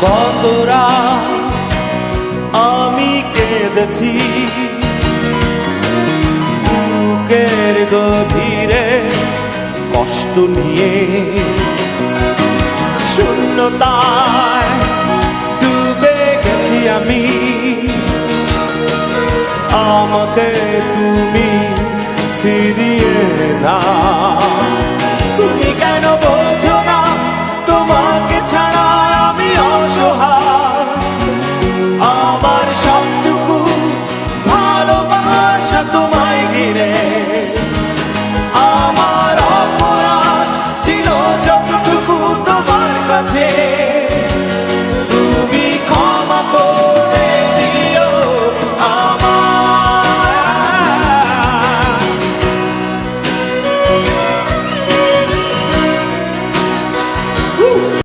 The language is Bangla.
কত রাত আমি কেঁদেছি বুকের গভীরে কষ্ট নিয়ে, শূন্যতায় ডুবে গেছি আমি। আমাকে তুমি ফিরিয়ে না।